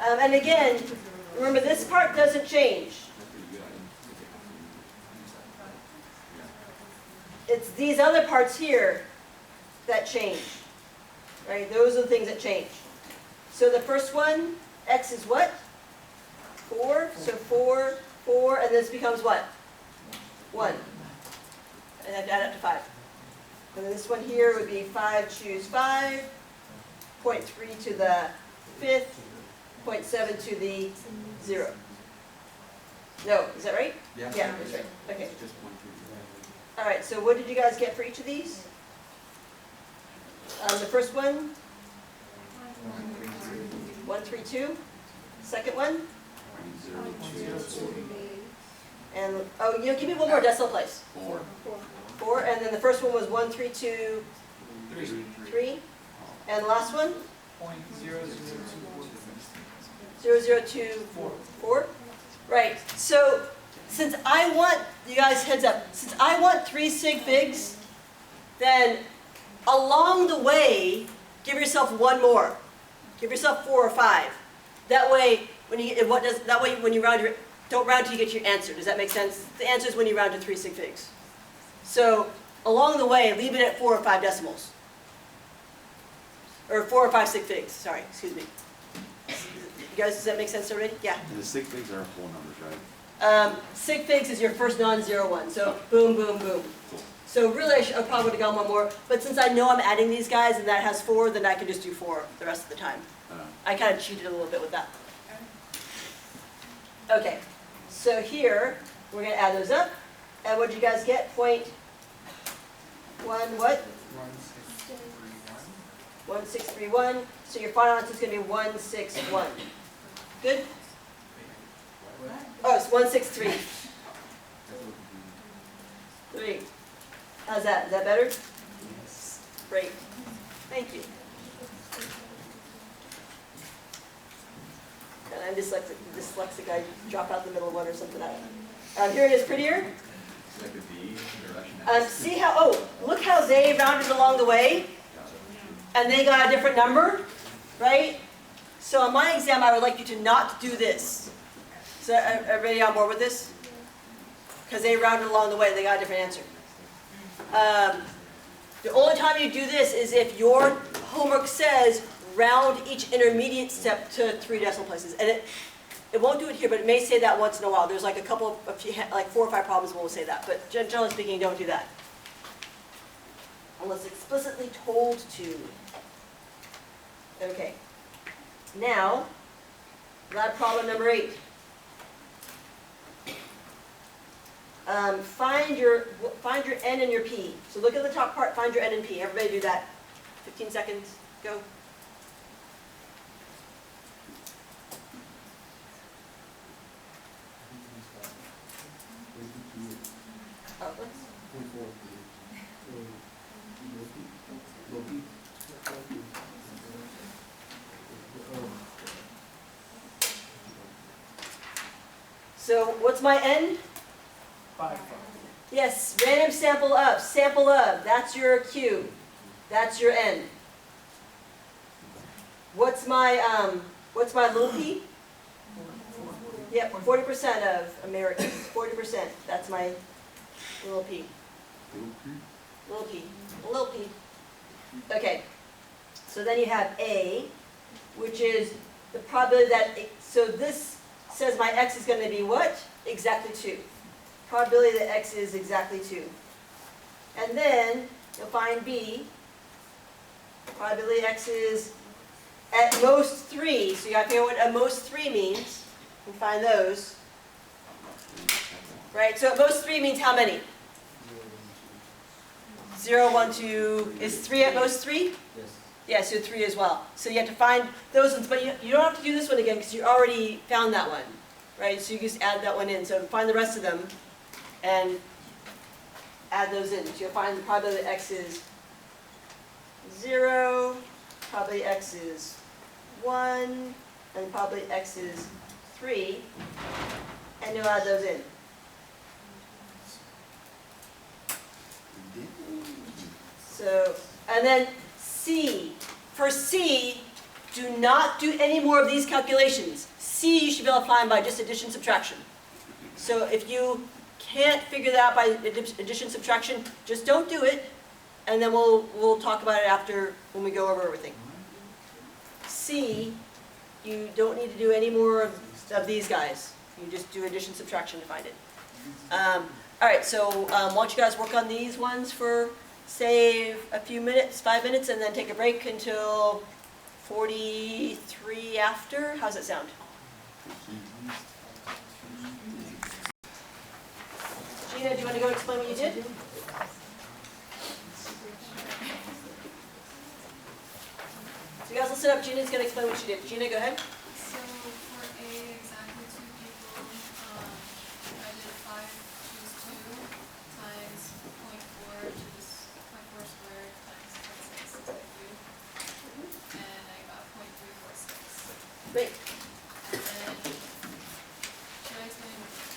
And again, remember this part doesn't change. It's these other parts here that change. Right? Those are the things that change. So the first one, x is what? 4. So 4, 4, and this becomes what? 1. And I have to add up to 5. And then this one here would be 5, choose 5. 0.3 to the 5th. 0.7 to the 0. No, is that right? Yeah. Yeah, that's right. Okay. Just 1, 2, All right, so what did you guys get for each of these? The first one, 1, 3, 2. Second one, 0, 2, and oh, give me one more decimal place. 4, 4, and then the first one was 1, 3, 2, 3, and the last one, 0, 0, 2, 4. Right. So since I want you guys heads up, since I want 3 sig figs, then along the way, give yourself one more. Give yourself 4 or 5. That way, when you when you round don't round till you get your answer. Does that make sense? The answer is when you round to 3 sig figs. So along the way, leave it at 4 or 5 decimals, or 4 or 5 sig figs. Sorry, excuse me. You guys, does that make sense already? Yeah. And the sig figs are whole numbers, right? Sig figs is your first non-zero one. So boom, boom, boom. Cool. So really, I probably would have gone one more. But since I know I'm adding these guys and that has 4, then I can just do 4 the rest of the time. I kind of cheated a little bit with that. Okay. So here, we're going to add those up. And what did you guys get? 0.1 what? 1631. So your final answer is going to be 161. Good? Oh, it's 163. 3. How's that? Is that better? Great. Thank you. And I'm dyslexic. I drop out the middle one or something. Here it is prettier. It's like a V direction. See how, oh, look how they rounded along the way. And they got a different number, right? So on my exam, I would like you to not do this. So everybody on board with this? Because they rounded along the way, they got a different answer. The only time you do this is if your homework says round each intermediate step to 3 decimal places. And it won't do it here, but it may say that once in a while. There's like a few, like 4 or 5 problems will say that. But generally speaking, don't do that. Unless explicitly told to. Okay. Now, lab problem number 8. Find your N and your P. So look at the top part, find your N and P. Everybody do that. 15 seconds, go. Oh, let's. So what's my N? 5. Yes, random sample of, that's your Q. That's your N. What's my little p? Yep, 40% of Americans, 40%. That's my little p. Little p. Little p. Okay, so then you have A, which is the probability that, so this says my x is going to be what? Exactly 2. Probability that x is exactly 2. And then you'll find B. Probability x is at most 3. So you got to figure out what at most 3 means. And find those. Right? So at most 3 means how many? 0, 1, 2. Is 3 at most 3? Yes. Yeah, so 3 as well. So you have to find those ones, but you don't have to do this one again because you already found that one, right? So you just add that one in. So find the rest of them and add those in. So you'll find the probability that x is 0, probability x is 1, and probability x is 3, and you'll add those in. So, and then C. For C, Do not do any more of these calculations. C you should be able to find by just addition, subtraction. So if you can't figure that out by addition, subtraction, just don't do it, and then we'll talk about it after when we go over everything. C, you don't need to do any more of these guys. You just do addition, subtraction to find it. All right, so why don't you guys work on these ones for, say, a few minutes, 5 minutes, and then take a break until 43 after? How's that sound? Gina, do you want to go explain what you did? So you guys listen up. Gina's going to explain what she did. Gina, go ahead. So for A, exactly 2 people, I did 5 choose 2 times 0.4 to this 0.4 squared times 0.6 by 2, and I got 0.346. Great. And then, should I explain everything?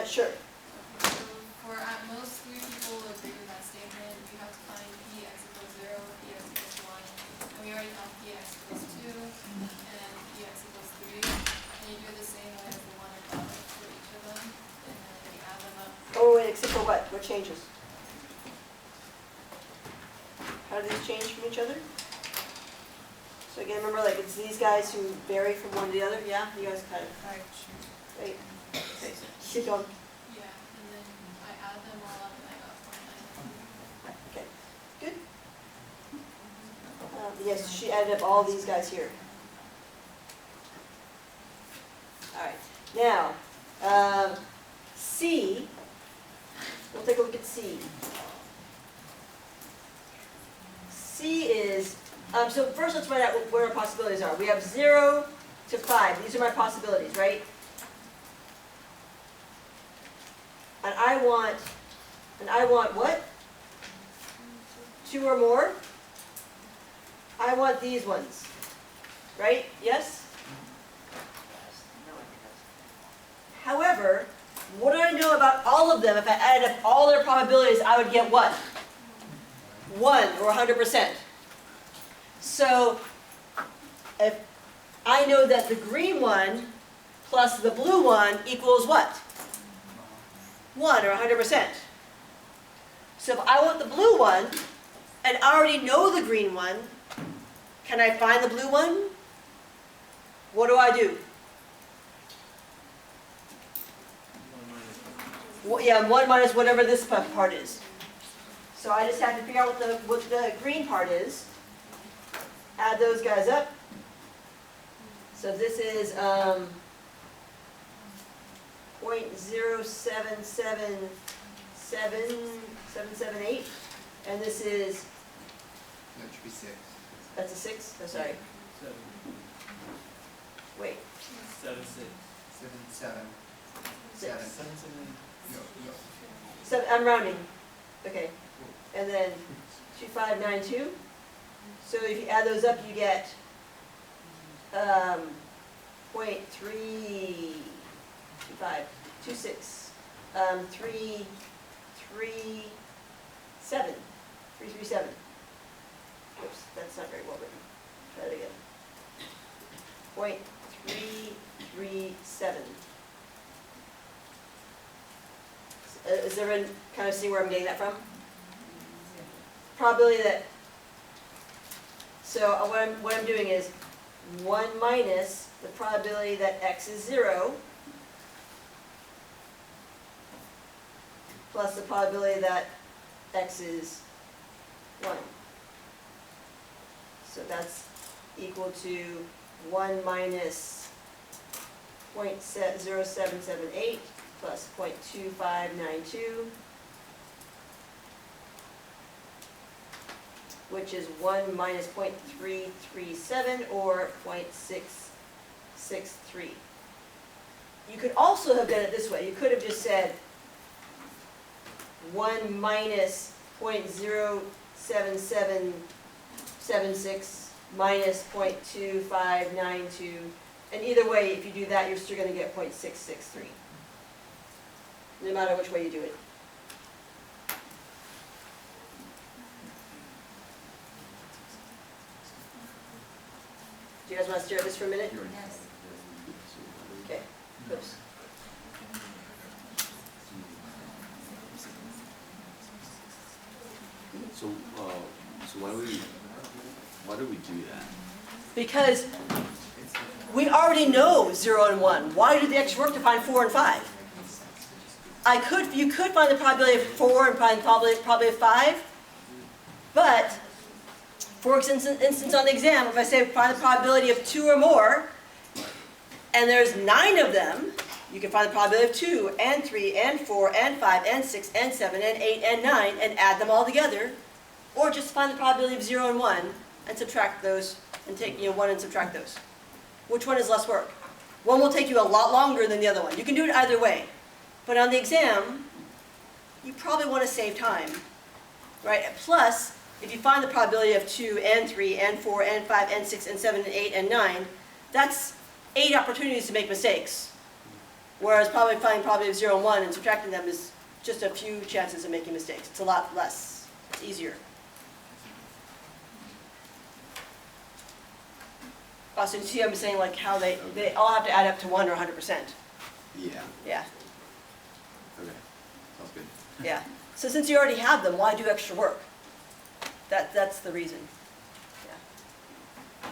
Sure. So for at most 3 people agree with that statement, we have to find Px equals 0, Px equals 1, and we already found Px equals 2, and Px equals 3, and you do it the same way as the one above for each of them, and then we add them up. Oh, wait, except for what? What changes? How do these change from each other? So again, remember, like, it's these guys who vary from one to the other? Yeah? You guys kind of, wait. Okay, keep going. Yeah, and then I add them all up and I got 0.9. Okay, good. Yes, she added up all these guys here. All right, now, C, we'll take a look at C. C is, so first let's find out where our possibilities are. We have 0 to 5. These are my possibilities, right? And I want what? 2 or more? I want these ones, right? Yes? However, what do I know about all of them? If I added up all their probabilities, I would get what? 1 or 100%. So if I know that the green one plus the blue one equals what? 1 or 100%. So if I want the blue one, and I already know the green one, can I find the blue one? What do? Well, yeah, 1 minus whatever this part is. So I just have to figure out what the green part is. Add those guys up. So this is 0.0777778, and this is, That should be 6. that's a 6? Oh, sorry. Wait, 7, 7. 6. 7. No. So I'm rounding. Okay. And then 2592. So if you add those up, you get 0.32526. 337. 337. Oops, that's not very well written. Try that again. 0.337. Is everyone kind of see where I'm getting that from? Probability that, so what I'm doing is 1 minus the probability that x is 0 plus the probability that x is 1. So that's equal to 1 minus 0.0778 plus 0.2592, which is 1 minus 0.337 or 0.663. You could also have done it this way. You could have just said 1 minus 0.07776 minus 0.2592, and either way, if you do that, you're still going to get 0.663, no matter which way you do it. Do you guys want to stare at this for a minute? You already- Yes. Okay, oops. So, so why do we do that? Because we already know 0 and 1. Why do the extra work to find 4 and 5? You could find the probability of 4 and find the probability of 5, but for instance on the exam, if I say find the probability of 2 or more, and there's 9 of them, you can find the probability of 2 and 3 and 4 and 5 and 6 and 7 and 8 and 9 and add them all together, or just find the probability of 0 and 1 and subtract those and take 1 and subtract those. Which one is less work? One will take you a lot longer than the other one. You can do it either way. But on the exam, you probably want to save time, right? Plus, if you find the probability of 2 and 3 and 4 and 5 and 6 and 7 and 8 and 9, that's 8 opportunities to make mistakes. Whereas probably finding probability of 0 and 1 and subtracting them is just a few chances of making mistakes. It's a lot less. It's easier. So you see I'm saying like how they all have to add up to 1 or 100%. Yeah. Yeah, Okay. Sounds good. yeah. So since you already have them, why do extra work? That's the reason. Yeah.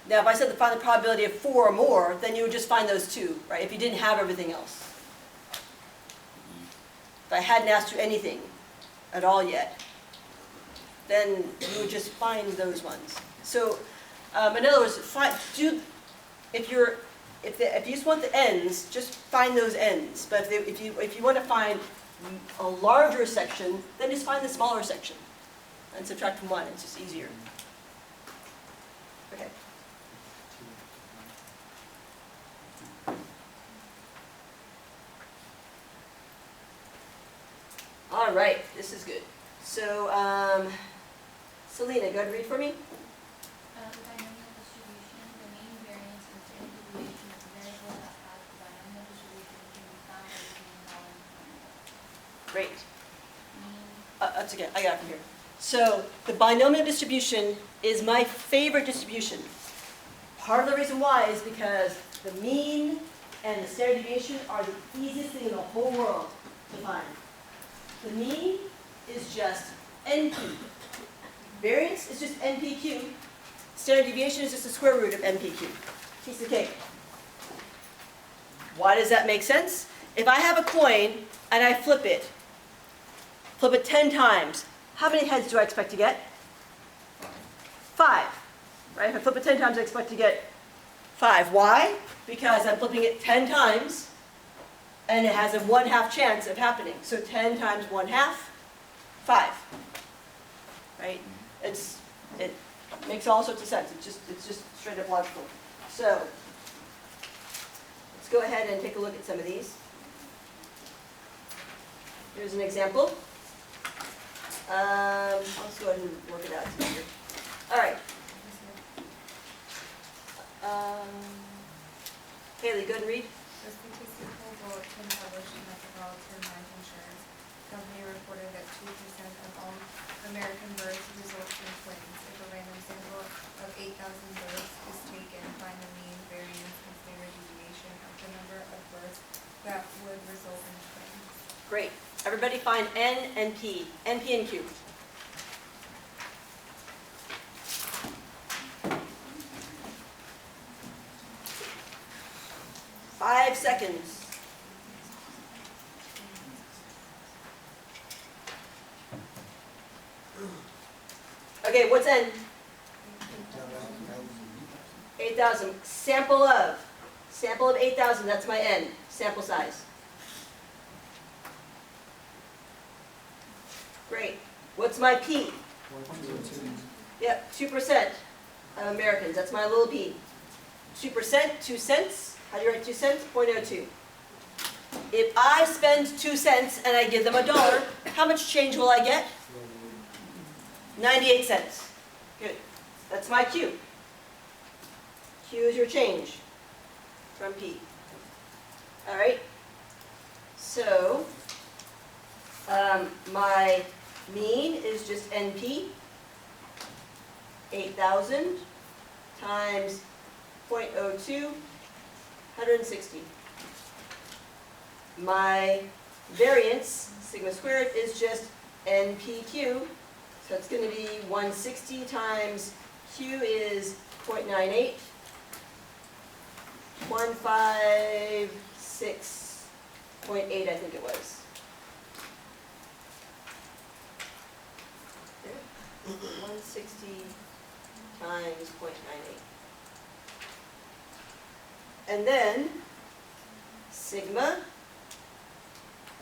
Now if I said to find the probability of 4 or more, then you would just find those 2, right? If you didn't have everything else. If I hadn't asked you anything at all yet, then you would just find those ones. So in other words, if you just want the ends, just find those ends. But if you want to find a larger section, then just find the smaller section and subtract from 1. It's just easier. Okay. All right, this is good. So, Selena, go ahead and read for me. The binomial distribution, the mean variance and standard deviation of the variable that has the binomial distribution can be found by using the following formula. Great. Mean, That's okay, I got it from here. So the binomial distribution is my favorite distribution. Part of the reason why is because the mean and the standard deviation are the easiest thing in the whole world to find. The mean is just NP. Variance is just NPQ. Standard deviation is just the square root of NPQ. Piece of cake. Why does that make sense? If I have a coin and I flip it 10 times, how many heads do I expect to get? 5. Right? If I flip it 10 times, I expect to get 5. Why? Because I'm flipping it 10 times, and it has a 1/2 chance of happening. So 10 times 1/2, 5. Right? It makes all sorts of sense. It's just straight up logical. So let's go ahead and take a look at some of these. Here's an example. Let's go ahead and work it out together. All right. Haley, go ahead and read. The statistical bulletin published in Metropolitan Life Insurance Company reported that 2% of all American births result in twins. If a random sample of 8,000 births is taken, find the mean, variance, and standard deviation of the number of births that would result in twins. Great. Everybody find N and P. NP and Q. Five seconds. Okay, what's N? 8,000. Sample of 8,000, that's my N, sample size. Great. What's my P? Yep, 2% of Americans, that's my little p. 2%, 2 cents. How do you write 2 cents? 0.02. If I spend 2 cents and I give them $1, how much change will I get? 98 cents. Good. That's my Q. Q is your change from P. All right. So my mean is just NP, 8,000. times 0.02, 160. My variance, sigma squared, is just NPQ, so it's going to be 160 times Q is 0.98, 156.8, I think it was. 160 times 0.98. And then sigma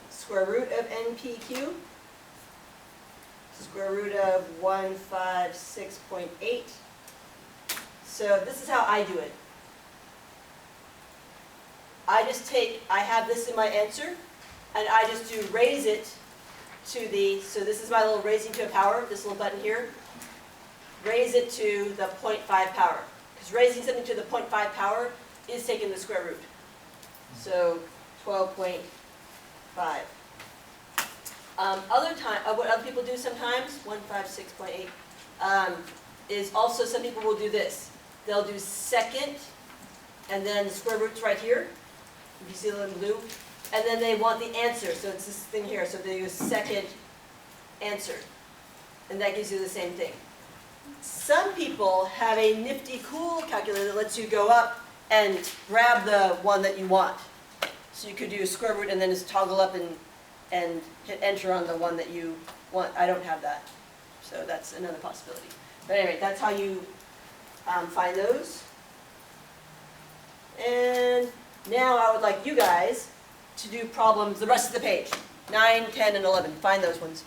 square root of NPQ, square root of 156.8. So this is how I do it. I have this in my answer, and I just do raise it to the, so this is my little raising to a power, this little button here. Raise it to the 0.5 power. Because raising something to the 0.5 power is taking the square root. So 12.5. What other people do sometimes, 156.8, is also some people will do this. They'll do second, and then the square root's right here. If you see the little blue. And then they want the answer, so it's this thing here. So they use second answer. And that gives you the same thing. Some people have a nifty cool calculator that lets you go up and grab the one that you want. So you could do square root and then just toggle up and hit enter on the one that you want. I don't have that. So that's another possibility. But anyway, that's how you find those. And now I would like you guys to do problems, the rest of the page, 9, 10, and 11. Find those ones.